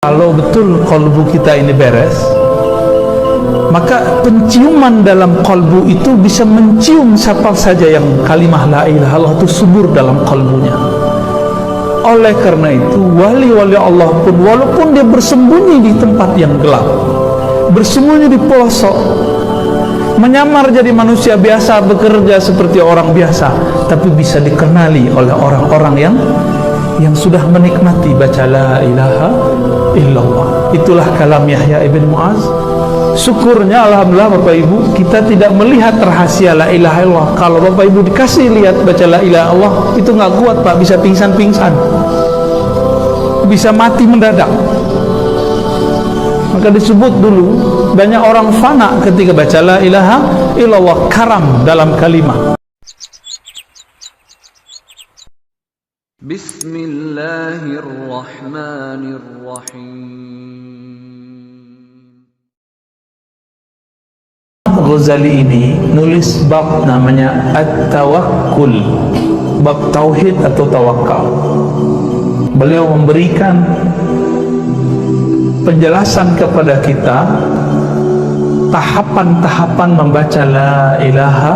Kalau betul kalbu kita ini beres, maka penciuman dalam kalbu itu bisa mencium siapa saja yang kalimah la ilaha illallah itu subur dalam kalbunya. Oleh karena itu, wali-wali Allah pun walaupun dia bersembunyi di tempat yang gelap, bersembunyi di pelosok, menyamar jadi manusia biasa, bekerja seperti orang biasa, tapi bisa dikenali oleh orang-orang yang sudah menikmati baca la ilaha illallah. Itulah kalam Yahya ibn Mu'az. Syukurnya alhamdulillah Bapak Ibu, kita tidak melihat rahasia la ilaha illallah. Kalau Bapak Ibu dikasih lihat baca la ilaha illallah, itu nggak kuat Pak, bisa pingsan-pingsan, bisa mati mendadak. Maka disebut dulu banyak orang fana ketika baca la ilaha illallah, karam dalam kalimat. Bismillahirrahmanirrahim. Ghazali ini nulis bab namanya At-Tawakkul, bab tauhid atau tawakal. Beliau memberikan penjelasan kepada kita tahapan-tahapan membaca la ilaha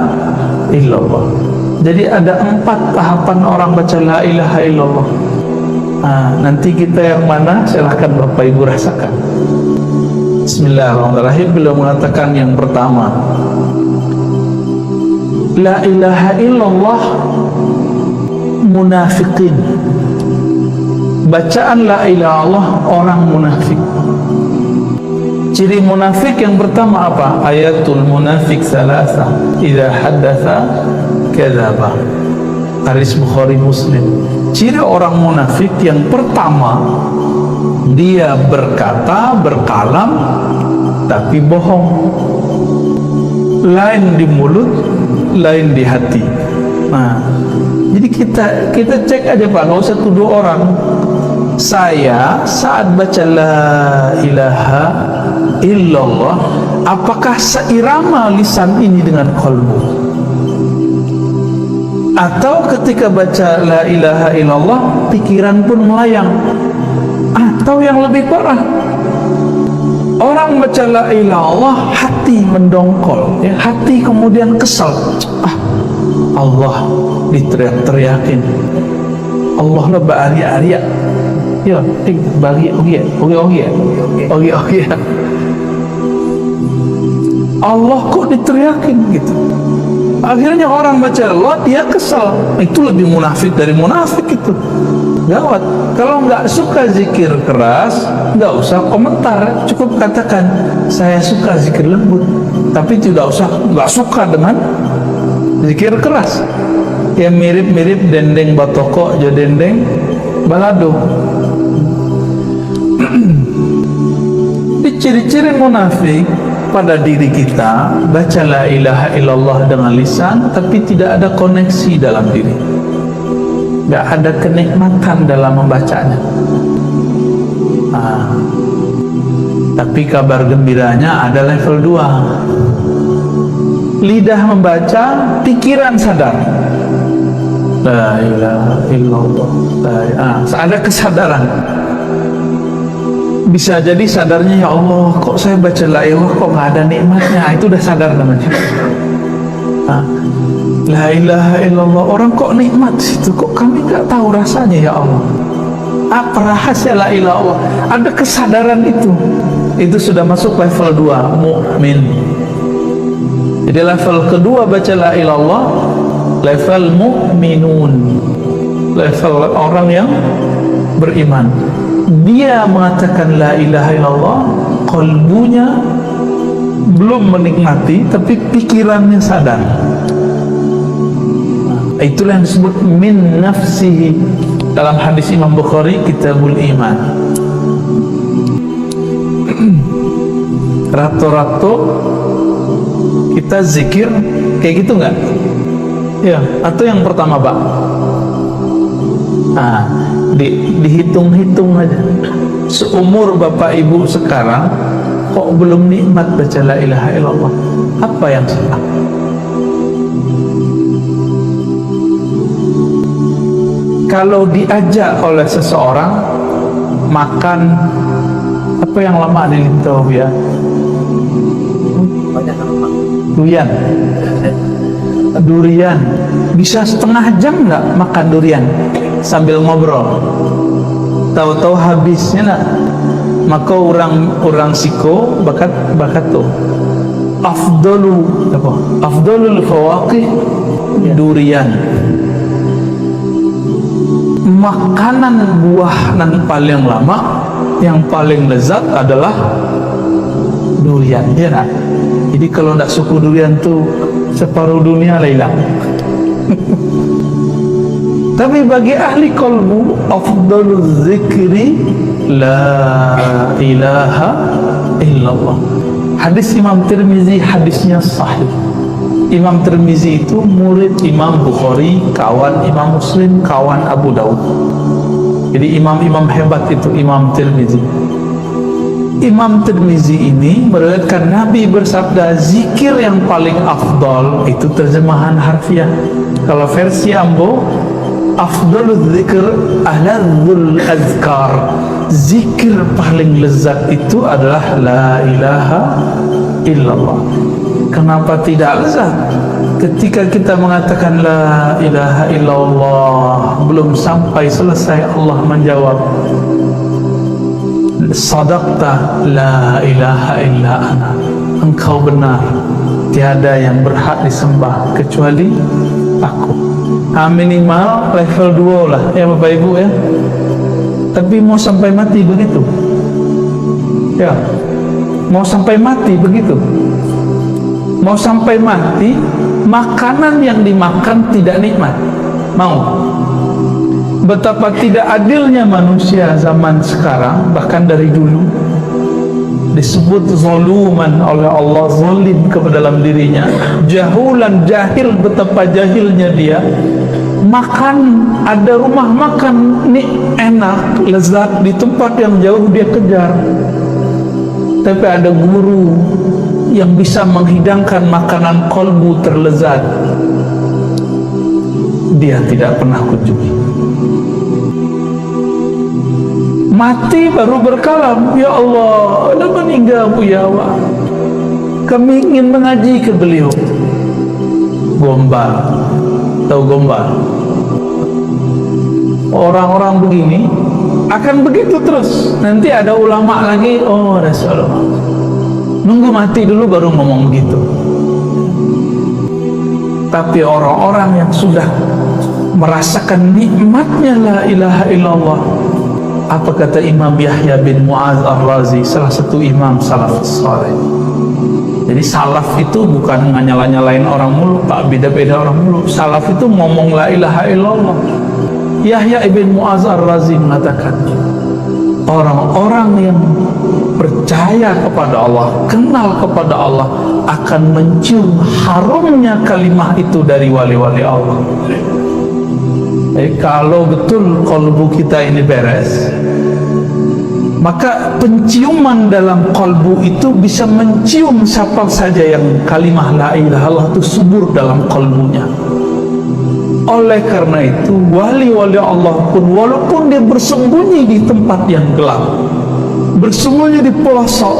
illallah. Jadi ada 4 tahapan orang baca la ilaha illallah. Nanti kita yang mana silahkan Bapak Ibu rasakan. Bismillahirrahmanirrahim. Beliau mengatakan yang pertama, la ilaha illallah munafiqin. Bacaan la ilaha illallah orang munafik. Ciri munafik yang pertama apa? Ayatul munafik salasa, idza haddatsa kadzaba. Hadis Bukhari Muslim. Ciri orang munafik yang pertama, dia berkata, berkalam, tapi bohong. Lain di mulut, lain di hati. Jadi kita cek aja Pak, nggak usah tuduh orang. Saya saat baca la ilaha illallah, apakah seirama lisan ini dengan qalbu? Atau ketika baca la ilaha illallah, pikiran pun melayang? Atau yang lebih parah, orang baca la ilaha illallah, hati mendongkol, ya, hati kemudian kesal. Allah diteriak-teriakin, Allah lah ba'ari-ari, ya, bagi oge. Allah kok diteriakin gitu. Akhirnya orang baca Allah, dia kesal. Itu lebih munafik dari munafik itu. Gawat. Kalau nggak suka zikir keras, nggak usah komentar, cukup katakan saya suka zikir lembut, tapi tidak usah nggak suka dengan zikir keras. Yang mirip-mirip dendeng batoko jo dendeng balado. Di ciri-ciri munafik pada diri kita, baca la ilaha illallah dengan lisan, tapi tidak ada koneksi dalam diri, nggak ada kenikmatan dalam membacanya. Tapi kabar gembiranya ada level 2. Lidah membaca, pikiran sadar la ilaha illallah. Ada kesadaran. Bisa jadi sadarnya, ya Allah, kok saya baca la ilaha kok nggak ada nikmatnya. Itu udah sadar namanya. La ilaha illallah, orang kok nikmat situ, kok kami nggak tahu rasanya, ya Allah. Apa rahasia la ilaha illallah? Ada kesadaran itu sudah masuk level 2, mukmin. Jadi level kedua baca la ilaha illallah, level mukminun, level orang yang beriman. Dia mengatakan la ilaha illallah, kalbunya belum menikmati, tapi pikirannya sadar. Itulah yang disebut min nafsihi dalam hadis Imam Bukhari, Kitabul Iman. Rato-rato kita zikir kayak gitu nggak? Ya, atau yang pertama Pak, dihitung-hitung aja, seumur Bapak Ibu sekarang kok belum nikmat baca la ilaha illallah. Apa yang salah? Kalau diajak oleh seseorang makan Apa yang lama di Lintau ya? Banyak apa? Durian. Bisa setengah jam nggak makan durian sambil ngobrol? Tahu-tahu habisnya nak. Maka orang siko bakat tuh. Afdalul fawaqih durian. Makanan buah yang paling lama, yang paling lezat adalah durian, ya nak? Jadi kalau tidak suku durian tuh separuh dunia lah hilang. Tapi bagi ahli qalbu, afdalul zikri la ilaha illallah. Hadis Imam Tirmizi, hadisnya sahih. Imam Tirmizi itu murid Imam Bukhari, kawan Imam Muslim, kawan Abu Daud. Jadi imam-imam hebat itu Imam Tirmizi. Imam Tirmizi ini meriwayatkan Nabi bersabda, zikir yang paling afdal, itu terjemahan harfiah. Kalau versi Ambo, afdalul zikr ahladzul azkar. Zikir paling lezat itu adalah la ilaha illallah. Kenapa tidak lezat? Ketika kita mengatakan la ilaha illallah, belum sampai selesai Allah menjawab, sadaqta la ilaha illa ana. Engkau benar, tiada yang berhak disembah kecuali aku. Minimal level 2 lah ya Bapak Ibu ya. Tapi mau sampai mati begitu ya, mau sampai mati begitu. Mau sampai mati, makanan yang dimakan tidak nikmat. Mau? Betapa tidak adilnya manusia zaman sekarang, bahkan dari dulu disebut zaluman oleh Allah, zalim kepada dalam dirinya, jahulan, jahil, betapa jahilnya dia. Makan, ada rumah makan nih enak, lezat, di tempat yang jauh dia kejar. Tapi ada guru yang bisa menghidangkan makanan kolbu terlezat, dia tidak pernah kunjungi. Mati baru berkalam, ya Allah, dah meninggal ya Allah, kami ingin mengaji ke beliau. Gombal, tahu gombal? Orang-orang begini akan begitu terus. Nanti ada ulama lagi, oh Rasulullah, nunggu mati dulu baru ngomong begitu. Tapi orang-orang yang sudah merasakan nikmatnya la ilaha illallah, apa kata Imam Yahya bin Mu'az Ar-Razi, salah satu imam salaf saleh. Jadi salaf itu bukan nyala-nyalain orang mulu, Pak, beda-beda orang mulu. Salaf itu ngomong la ilaha illallah. Yahya bin Mu'az Ar-Razi mengatakan, orang-orang yang percaya kepada Allah, kenal kepada Allah, akan mencium harumnya kalimah itu dari wali-wali Allah. Kalau betul kolbu kita ini beres, maka penciuman dalam kolbu itu bisa mencium siapa saja yang kalimah la ilaha illallah itu subur dalam kolbunya. Oleh karena itu, wali-wali Allah pun, walaupun dia bersembunyi di tempat yang gelap, bersembunyi di pelosok,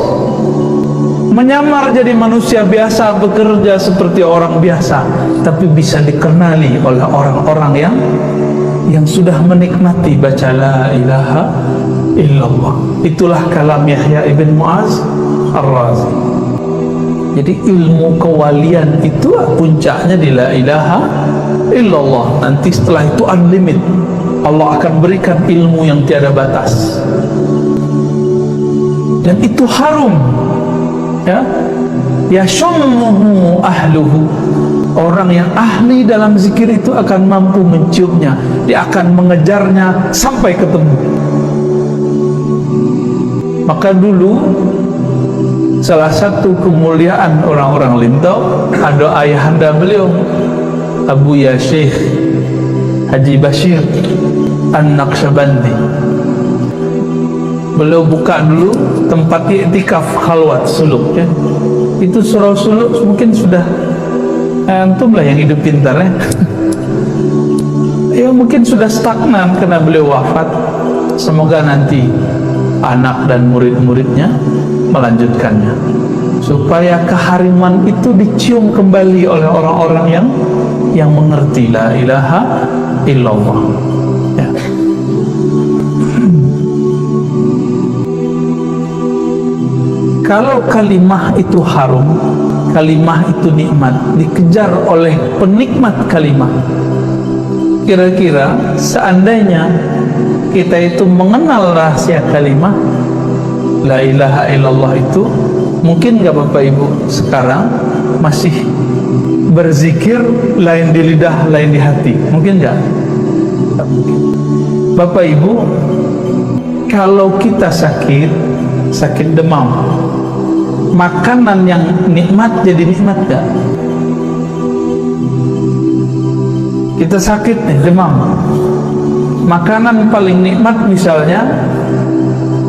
menyamar jadi manusia biasa, bekerja seperti orang biasa, tapi bisa dikenali oleh orang-orang yang sudah menikmati baca la ilaha illallah. Itulah kalam Yahya ibn Mu'az Ar-Razi. Jadi ilmu kewalian itu puncaknya di la ilaha illallah. Nanti setelah itu unlimited, Allah akan berikan ilmu yang tiada batas, dan itu harum ya, yashummuhu ahluhu. Orang yang ahli dalam zikir itu akan mampu menciumnya, dia akan mengejarnya sampai ketemu. Maka dulu salah satu kemuliaan orang-orang Lintau, ada ayahanda beliau Abu Ya Syekh Haji Bashir An-Naqsyabandi. Beliau buka dulu tempat i'tikaf khalwat suluk ya. Itu surau suluk mungkin sudah antum lah yang hidup pintar ya. Ya mungkin sudah stagnan karena beliau wafat. Semoga nanti anak dan murid-muridnya melanjutkannya, supaya kehariman itu dicium kembali oleh orang-orang yang mengerti la ilaha illallah. Ya. Kalau kalimah itu harum, kalimah itu nikmat, dikejar oleh penikmat kalimah, kira-kira seandainya kita itu mengenal rahasia kalimah la ilaha illallah itu, mungkin gak Bapak Ibu sekarang masih berzikir lain di lidah lain di hati? Mungkin gak? Tak mungkin. Bapak Ibu, kalau kita sakit demam, makanan yang nikmat jadi nikmat gak? Kita sakit nih, demam, makanan paling nikmat misalnya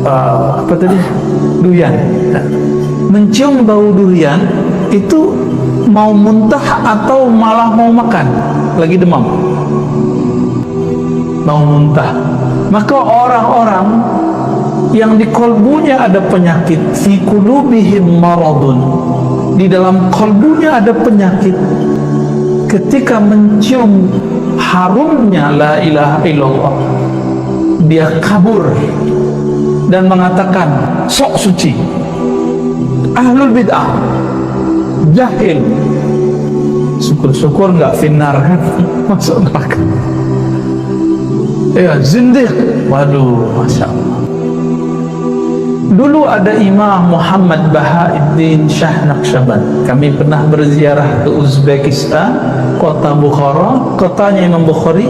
apa tadi? Durian. Nah, mencium bau durian itu mau muntah atau malah mau makan? Lagi demam, mau muntah. Maka orang-orang yang di kolbunya ada penyakit, fi qulubihim maradun, di dalam kolbunya ada penyakit, ketika mencium harumnya la ilaha illallah, dia kabur dan mengatakan sok suci. Ahlul bid'ah, jahil, syukur-syukur nggak finnar kan, masuk neraka. Ya, zindiq, waduh, masya Allah. Dulu ada Imam Muhammad Bahauddin Shah Naqsyaband. Kami pernah berziarah ke Uzbekistan, kota Bukhara, kotanya Imam Bukhari.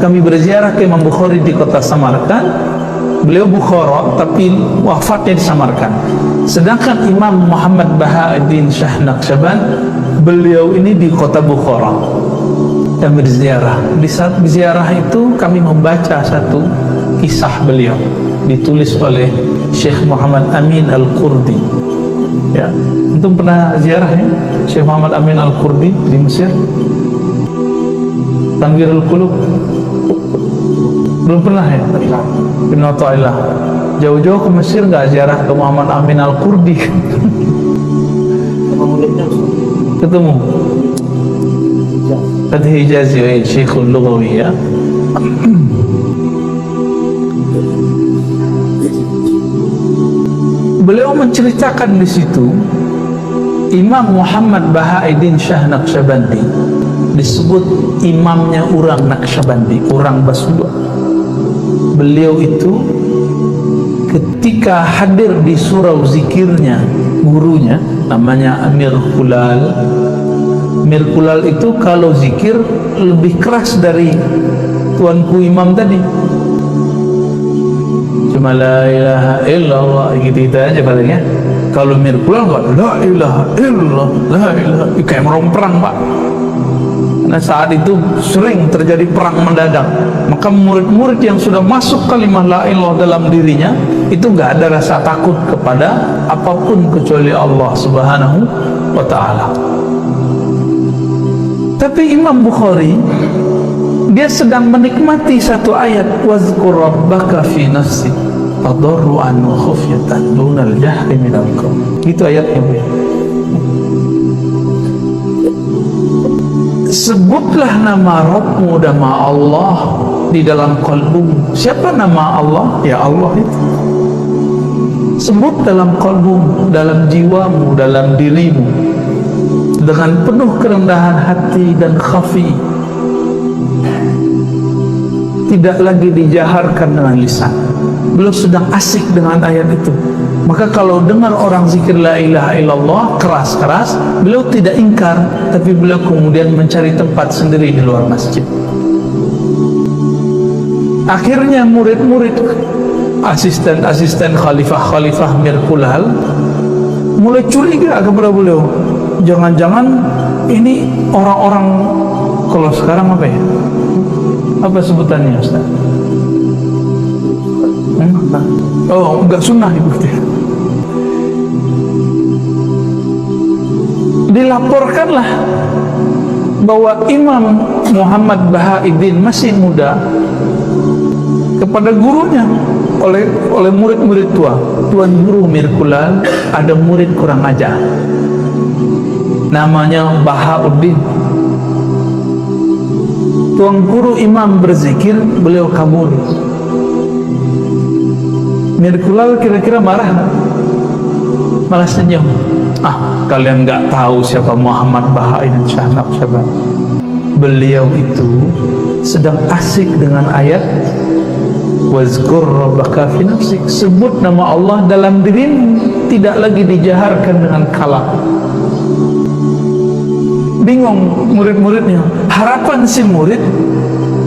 Kami berziarah ke Imam Bukhari di kota Samarkand. Beliau Bukhara tapi wafatnya di Samarkand. Sedangkan Imam Muhammad Bahauddin Shah Naqsyaband, beliau ini di kota Bukhara. Kami berziarah. Di saat berziarah itu kami membaca satu kisah beliau, ditulis oleh Syekh Muhammad Amin Al-Qurdi. Ya, antum pernah ziarah ya Syekh Muhammad Amin Al-Qurdi di Mesir? Tanwirul Qulub belum pernah ya? Bin Athaillah. Jauh-jauh ke Mesir nggak ziarah ke Muhammad Amin Al-Qurdi? Ketemu Fatih Hijazi, Syekhul Lughawi ya. Beliau menceritakan di situ Imam Muhammad Bahauddin Shah Naqsyabandi disebut imamnya orang Naqsyabandi, orang Basua. Beliau itu ketika hadir di surau zikirnya gurunya namanya Amir Kulal. Amir Kulal itu kalau zikir lebih keras dari tuanku imam tadi. Cuma la ilaha illallah gitu aja palingnya. Kalau Amir Kulal enggak la ilaha illallah, la ilaha, kayak merong perang Pak. Nah saat itu sering terjadi perang mendadak. Maka murid-murid yang sudah masuk kalimah la ilallah dalam dirinya itu enggak ada rasa takut kepada apapun kecuali Allah Subhanahu wa ta'ala. Tapi Imam Bukhari dia sedang menikmati satu ayat, wazkur rabbaka fi nafsi tadarruan wa khufyatan dunal jahri minal qaul. Itu ayatnya Bu. Sebutlah nama Rabbmu, nama Allah di dalam qalbumu. Siapa nama Allah? Ya Allah itu. Sebut dalam qalbumu, dalam jiwamu, dalam dirimu, dengan penuh kerendahan hati dan khafi, tidak lagi dijaharkan dengan lisan. Beliau sedang asik dengan ayat itu. Maka kalau dengar orang zikir la ilaha illallah keras-keras, beliau tidak ingkar, tapi beliau kemudian mencari tempat sendiri di luar masjid. Akhirnya murid-murid, asisten-asisten khalifah Mir Kulal mulai curiga kepada beliau. Jangan-jangan ini orang-orang, kalau sekarang apa ya? Apa sebutannya Ustaz? Oh, enggak sunnah itu. Dilaporkanlah bahwa Imam Muhammad Bahauddin masih muda kepada gurunya. oleh murid-murid tua. Tuan guru Mirkulal ada murid kurang ajar, namanya Bahauddin. Tuan guru imam berzikir, beliau kabur. Mirkulal kira-kira marah, malah senyum. Kalian nggak tahu siapa Muhammad Bahauddin Shah Naqsyabandi. Beliau itu sedang asik dengan ayat wazkur rabbaka fi nafsik, sebut nama Allah dalam dirimu, tidak lagi dijaharkan dengan kalam. Bingung murid-muridnya. Harapan si murid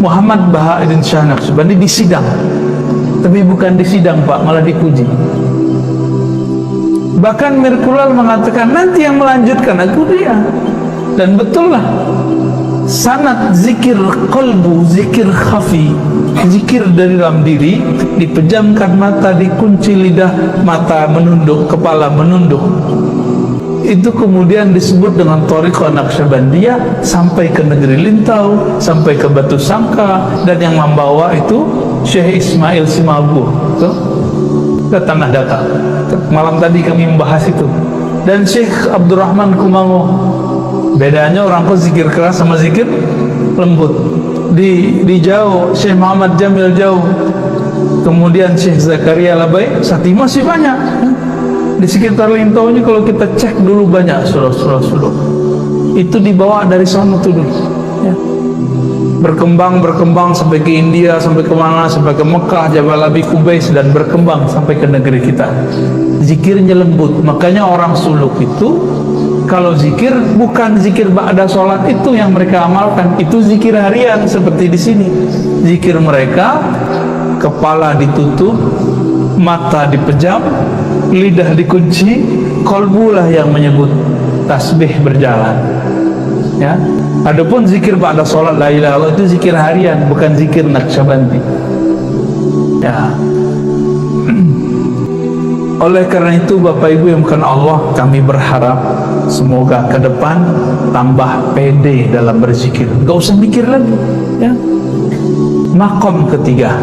Muhammad Bahauddin Shah Naqsyabandi disidang, tapi bukan disidang Pak, malah dipuji. Bahkan Mirkulal mengatakan nanti yang melanjutkan aku dia. Dan betul lah, sanad zikir qalbu, zikir khafi, zikir dari dalam diri, dipejamkan mata, dikunci lidah, mata menunduk, kepala menunduk, itu kemudian disebut dengan Thariqah Naqsyabandiyah sampai ke negeri Lintau, sampai ke Batu Sangka, dan yang membawa itu Syekh Ismail Simalbuh ke Tanah Datar. Malam tadi kami membahas itu. Dan Syekh Abdurrahman Kumango, bedanya orang kok zikir keras sama zikir lembut. Di Jauh Syekh Muhammad Jamil Jauh, kemudian Syekh Zakaria Labai Sati, masih banyak di sekitar Lintau ini. Kalau kita cek dulu banyak surah itu dibawa dari sana tuh dulu ya. Berkembang sampai ke India, sampai ke mana, sampai ke Mekah, Jabal Abi Qubais, dan berkembang sampai ke negeri kita. Zikirnya lembut. Makanya orang suluk itu kalau zikir bukan zikir ba'da sholat itu yang mereka amalkan, itu zikir harian seperti di sini. Zikir mereka kepala ditutup, mata dipejam, lidah dikunci, kolbulah yang menyebut, tasbih berjalan. Ya. Adapun zikir ba'da sholat la ilaha illallah itu zikir harian, bukan zikir Naqsyabandi. Ya. Oleh karena itu Bapak Ibu yang bukan Allah, kami berharap semoga ke depan tambah pede dalam berzikir, gak usah mikir lagi ya. Maqam ketiga,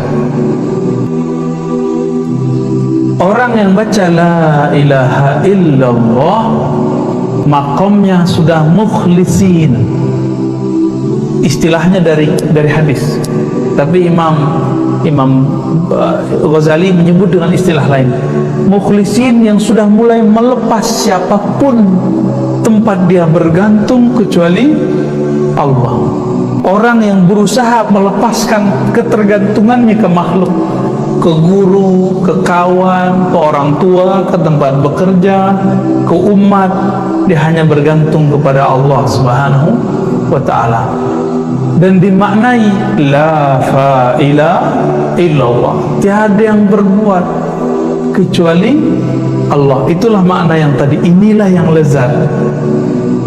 orang yang baca la ilaha illallah maqamnya sudah mukhlisin. Istilahnya dari hadis, tapi Imam Ghazali menyebut dengan istilah lain, mukhlisin yang sudah mulai melepas siapapun tempat dia bergantung kecuali Allah. Orang yang berusaha melepaskan ketergantungannya ke makhluk, ke guru, ke kawan, ke orang tua, ke tempat bekerja, ke umat, dia hanya bergantung kepada Allah Subhanahu wa ta'ala. Dan dimaknai la fa'ila illallah, tiada yang berbuat kecuali Allah. Itulah makna yang tadi, inilah yang lezat.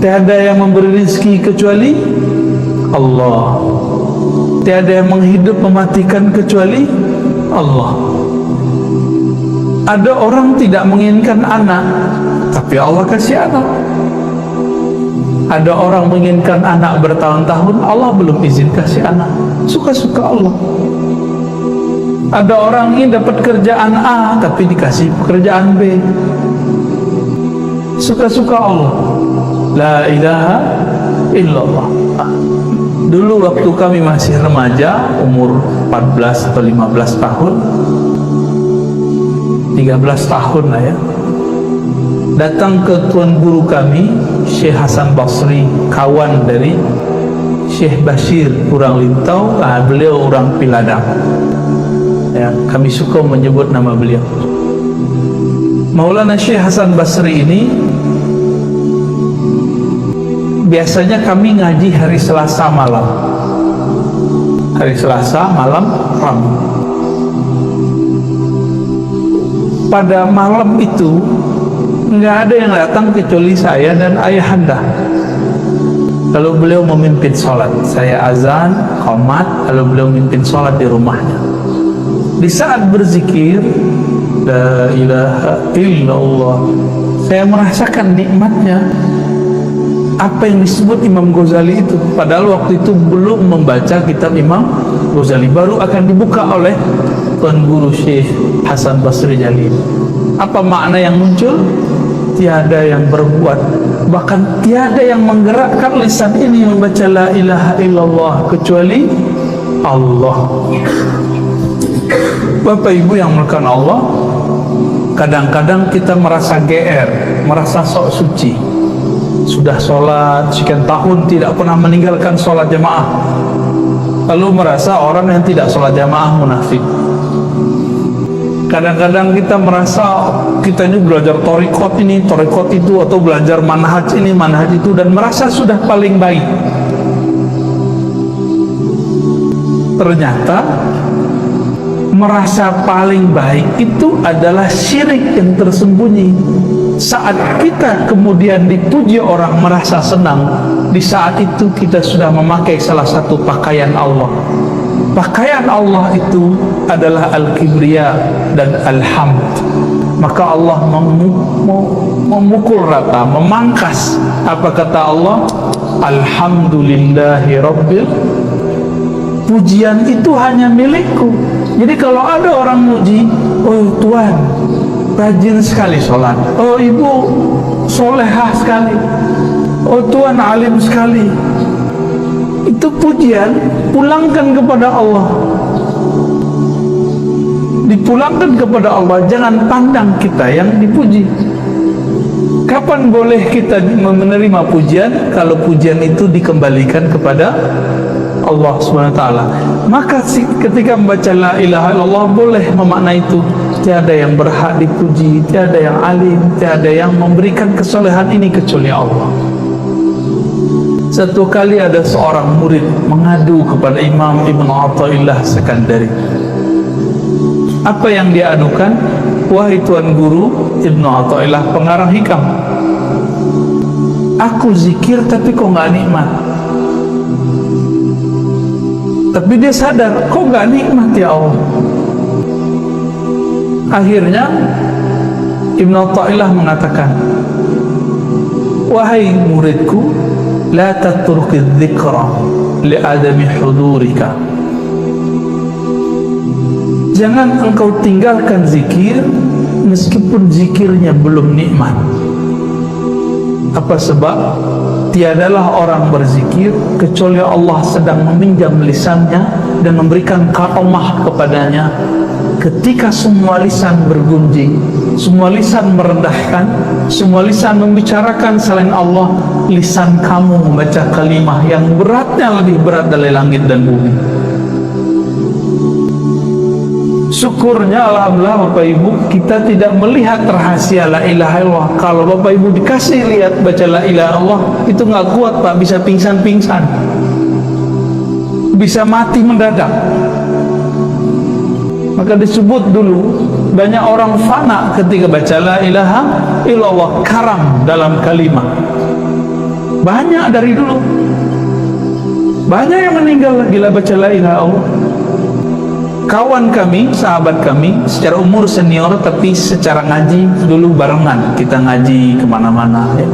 Tiada yang memberi rezeki kecuali Allah, tiada yang menghidup mematikan kecuali Allah. Ada orang tidak menginginkan anak, tapi Allah kasih anak. Ada orang menginginkan anak bertahun-tahun, Allah belum izin kasih anak, suka-suka Allah. Ada orang ingin dapat kerjaan A tapi dikasih pekerjaan B, suka-suka Allah. La ilaha illallah. Dulu waktu kami masih remaja, umur 14 atau 15 tahun, 13 tahun lah ya, datang ke tuan guru kami Syekh Hasan Basri, kawan dari Syekh Bashir orang Lintau, beliau orang Piladang ya, kami suka menyebut nama beliau. Maulana Syekh Hasan Basri ini biasanya kami ngaji hari Selasa malam, hari Selasa malam Rabu. Pada malam itu nggak ada yang datang kecuali saya dan ayahanda. Lalu beliau memimpin sholat, saya azan, qomat, lalu beliau memimpin sholat di rumahnya. Di saat berzikir la ilaha illallah, saya merasakan nikmatnya apa yang disebut Imam Ghazali itu. Padahal waktu itu belum membaca kitab Imam Ghazali, baru akan dibuka oleh Tuan Guru Syekh Hasan Basri Jalil. Apa makna yang muncul? Tiada yang berbuat, bahkan tiada yang menggerakkan lisan ini membaca la ilaha illallah kecuali Allah. Bapak Ibu yang melakukan Allah, kadang-kadang kita merasa GR, merasa sok suci. Sudah sholat sekian tahun tidak pernah meninggalkan sholat jamaah, lalu merasa orang yang tidak sholat jamaah munafik. Kadang-kadang kita merasa kita ini belajar torikot ini, torikot itu, atau belajar manhaj ini, manhaj itu, dan merasa sudah paling baik. Ternyata merasa paling baik itu adalah syirik yang tersembunyi. Saat kita kemudian dipuji orang merasa senang, di saat itu kita sudah memakai salah satu pakaian Allah. Pakaian Allah itu adalah al-kibriya dan al-hamd. Maka Allah memukul rata, memangkas. Apa kata Allah? Alhamdulillahi Rabbil. Pujian itu hanya milikku. Jadi kalau ada orang muji, oh Tuhan rajin sekali sholat, oh Ibu solehah sekali, oh Tuhan alim sekali, itu pujian, pulangkan kepada Allah. Dipulangkan kepada Allah, jangan pandang kita yang dipuji. Kapan boleh kita menerima pujian? Kalau pujian itu dikembalikan kepada Allah SWT. Maka ketika membaca la ilaha illallah boleh memaknai itu. Tiada yang berhak dipuji, tiada yang alim, tiada yang memberikan kesolehan ini kecuali Allah. Satu kali ada seorang murid mengadu kepada Imam Ibn Athaillah Sekandari. Apa yang dia adukan? Wahai Tuan Guru Ibn Athaillah pengarang hikam, aku zikir tapi kok gak nikmat. Tapi dia sadar, kok gak nikmat ya Allah. Akhirnya Ibn Athaillah mengatakan, wahai muridku, la tatruki dzikra li adami hudurika. Jangan engkau tinggalkan zikir meskipun zikirnya belum nikmat. Apa sebab? Tiadalah orang berzikir kecuali Allah sedang meminjam lisannya dan memberikan karamah kepadanya. Ketika semua lisan bergunjing, semua lisan merendahkan, semua lisan membicarakan selain Allah, lisan kamu membaca kalimah yang beratnya lebih berat dari langit dan bumi. Syukurnya alhamdulillah Bapak Ibu, kita tidak melihat rahasia la ilaha illallah. Kalau Bapak Ibu dikasih lihat baca la ilaha illallah, itu nggak kuat Pak, bisa pingsan-pingsan, bisa mati mendadak. Maka disebut dulu banyak orang fana ketika baca la ilaha illallah, karam dalam kalimat. Banyak dari dulu, banyak yang meninggal gila baca la ilaha illallah. Kawan kami, sahabat kami, secara umur senior tapi secara ngaji dulu barengan, kita ngaji kemana-mana ya.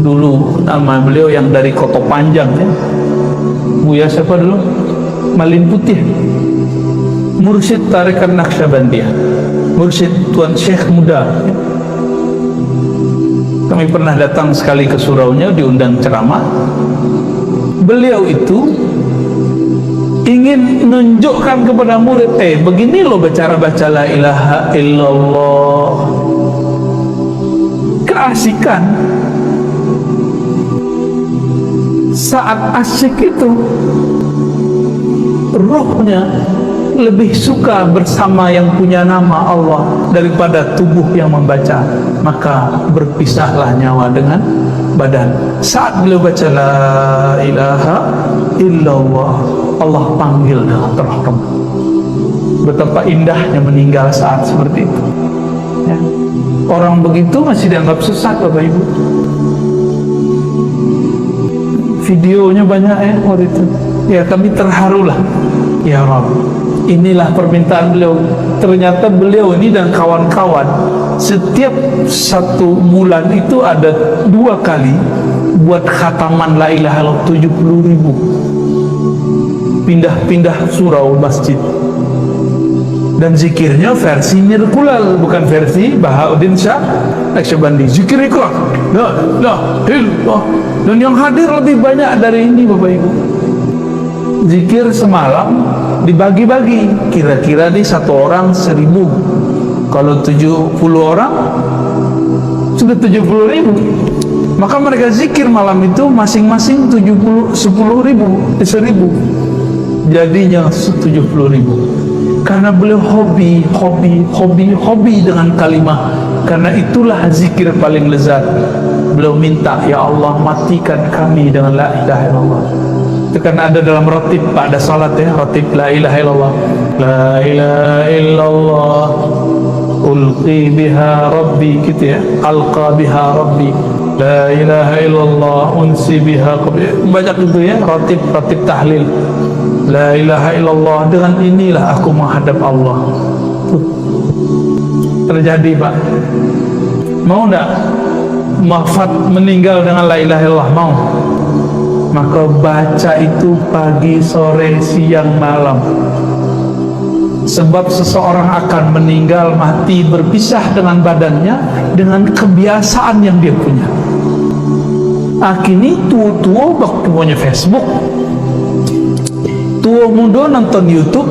Dulu nama beliau yang dari Koto Panjang ya, Buya siapa dulu? Malin Putih, Mursyid Tarikan Naqsyabandiyah, Mursyid Tuan Syekh Muda ya. Kami pernah datang sekali ke suraunya, diundang ceramah. Beliau itu ingin menunjukkan kepada murid, begini loh cara baca la ilaha illallah. Keasikan. Saat asyik itu, rohnya lebih suka bersama yang punya nama Allah daripada tubuh yang membaca. Maka berpisahlah nyawa dengan badan. Saat beliau baca la ilaha illallah, Allah panggil dengan terhormat. Betapa indahnya meninggal saat seperti itu ya. Orang begitu masih dianggap sesat Bapak Ibu. Videonya banyak ya waktu itu ya, kami terharulah. Ya Rabb, inilah permintaan beliau. Ternyata beliau ini dan kawan-kawan setiap satu bulan itu ada 2 kali buat khataman la ilaha illallah 70.000. Pindah-pindah surau masjid. Dan zikirnya versi Nirkulal, bukan versi Bahauddin Shah Naqsyabandi. Zikir ikhlas, la ilaha illallah. Dan yang hadir lebih banyak dari ini Bapak Ibu. Zikir semalam dibagi-bagi, kira-kira di satu orang 1.000. Kalau 70 orang sudah 70.000. Maka mereka zikir malam itu masing-masing 10.000. Jadinya 70.000. Karena beliau hobi dengan kalimah. Karena itulah zikir paling lezat. Beliau minta, ya Allah matikan kami dengan la ilaha illallah. Itu kan ada dalam ratib pada salat ya, ratib la ilaha illallah. La ilaha illallah ulqi biha rabbi, gitu ya, alqa biha rabbi. La ilaha illallah unsi biha qabli. Banyak itu ya, ratib tahlil. La ilaha illallah, dengan inilah aku menghadap Allah. Terjadi Pak. Mau enggak wafat meninggal dengan la ilaha illallah? Mau? Maka baca itu pagi, sore, siang, malam. Sebab seseorang akan meninggal, mati, berpisah dengan badannya dengan kebiasaan yang dia punya. Kini tua-tua waktu punya Facebook, tua muda nonton YouTube.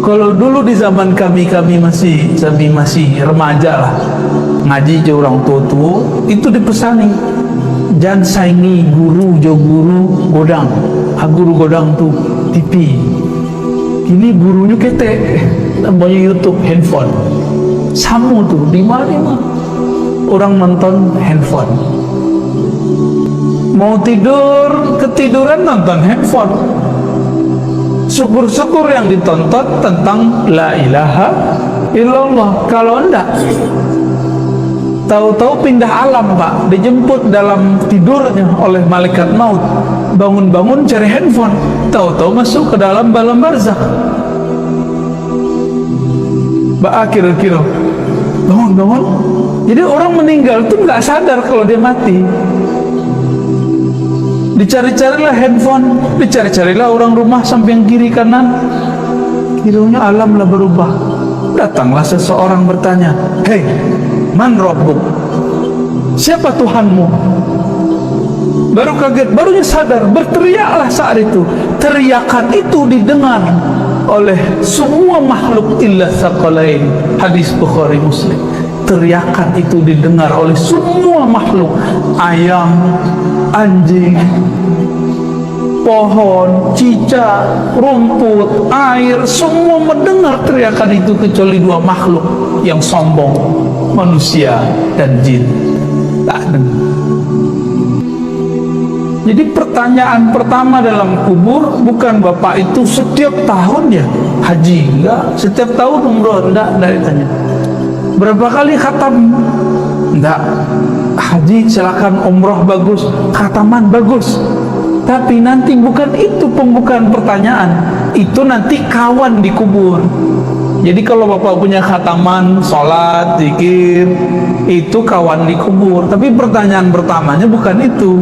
Kalau dulu di zaman kami masih remaja lah, ngaji je orang tua-tua, itu dipesani jangan saingi guru godang. Guru godang tuh TV. Ini gurunya ketek, namanya YouTube, handphone. Sama tuh di mana orang nonton handphone. Mau tidur, ketiduran nonton handphone. Syukur-syukur yang ditonton tentang la ilaha illallah. Kalau enggak, tahu-tahu pindah alam Pak, dijemput dalam tidurnya oleh malaikat maut. Bangun-bangun cari handphone, tahu-tahu masuk ke dalam alam barzakh. Kira-kira bangun-bangun. Jadi orang meninggal itu nggak sadar kalau dia mati. Dicari-carilah handphone, dicari-carilah orang rumah samping kiri kanan. Kiranya alam lah berubah. Datanglah seseorang bertanya, "Hei, man rabbuk? Siapa Tuhanmu?" Baru kaget, barunya sadar, berteriaklah saat itu. Teriakan itu didengar oleh semua makhluk illa tsaqalain. Hadis Bukhari Muslim. Teriakan itu didengar oleh semua makhluk. Ayam, anjing, pohon, cicak, rumput, air, semua mendengar teriakan itu kecuali dua makhluk yang sombong, manusia dan jin. Tak dengar. Jadi pertanyaan pertama dalam kubur bukan Bapak itu setiap tahun ya haji, enggak, setiap tahun umroh, enggak ditanya. Berapa kali khatam? Enggak. Haji silakan, umroh bagus, khataman bagus. Tapi nanti bukan itu pembukaan pertanyaan. Itu nanti kawan di kubur. Jadi kalau Bapak punya khataman, sholat, zikir, itu kawan di kubur. Tapi pertanyaan pertamanya bukan itu.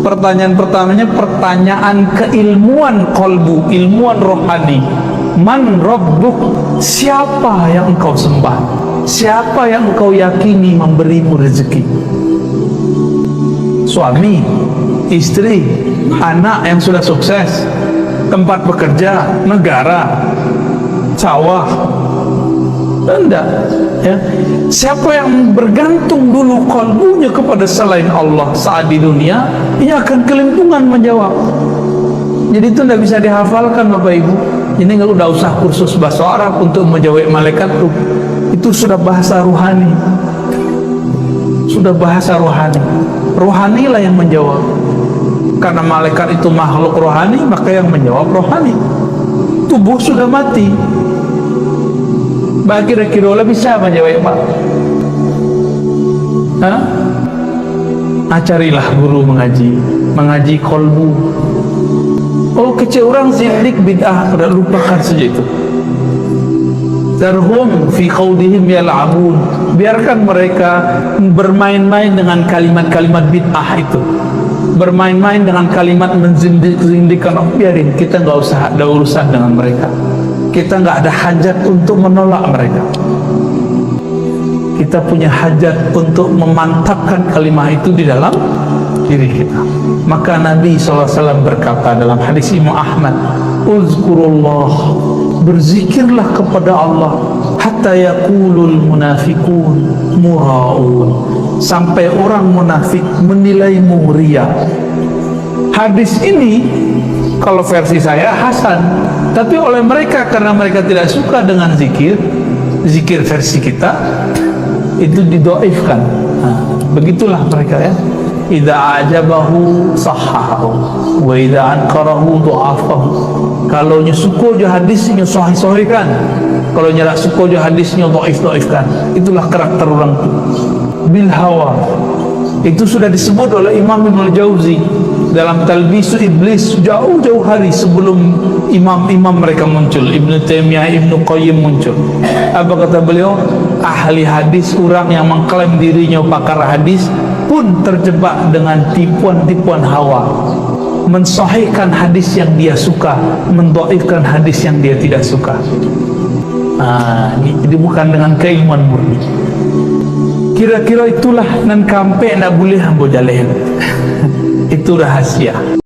Pertanyaan pertamanya pertanyaan keilmuan kolbu, ilmuwan rohani. Man rabbuk? Siapa yang engkau sembah? Siapa yang engkau yakini memberimu rezeki? Suami, istri, anak yang sudah sukses, tempat bekerja, negara, sawah, enggak ya. Siapa yang bergantung dulu kalbunya kepada selain Allah saat di dunia, ia akan kelimpungan menjawab. Jadi itu tidak bisa dihafalkan Bapak Ibu. Ini nggak udah usah kursus bahasa Arab untuk menjawab malaikat tuh. Itu sudah bahasa ruhani. Sudah bahasa rohani. Rohanilah yang menjawab. Karena malaikat itu makhluk rohani, maka yang menjawab rohani. Tubuh sudah mati. Kira-kira bisa menjawab Pak? Hah? Carilah guru mengaji kolbu. Oh, kecil orang zindik bid'ah, udah lupakan saja itu. Darhum fi khawdihim yal'abun. Biarkan mereka bermain-main dengan kalimat-kalimat bid'ah itu. Bermain-main dengan kalimat menzindik-zindikkan. Oh, biarin, kita nggak usah ada urusan dengan mereka. kita nggak ada hajat untuk menolak mereka. Kita punya hajat untuk memantapkan kalimat itu di dalam diri kita. Maka Nabi SAW berkata dalam hadis Imam Ahmad, uzkurullah, berzikirlah kepada Allah, hatta yaqulul munafiqun mura'un, sampai orang munafik menilaimu riya. Hadis ini kalau versi saya hasan, tapi oleh mereka karena mereka tidak suka dengan zikir versi kita itu didoifkan. Nah, begitulah mereka ya. Idza ajabahu sahhahu wa idza ankarahu du'afahu. Kalau nya suka je hadisnya sahih-sahihkan, kalau nya tak suka je hadisnya dhaif-dhaifkan. Itulah karakter orang itu. Bil hawa. Itu sudah disebut oleh Imam Ibnu Jauzi dalam Talbisu Iblis jauh-jauh hari sebelum imam-imam mereka muncul, Ibnu Taimiyah, Ibnu Qayyim muncul. Apa kata beliau? Ahli hadis, orang yang mengklaim dirinya pakar hadis pun terjebak dengan tipuan-tipuan hawa, mensahihkan hadis yang dia suka, mendhaifkan hadis yang dia tidak suka. Jadi bukan dengan keilmuan murni. Kira-kira itulah nan kampe nak boleh hambo jalen. Itu rahasia.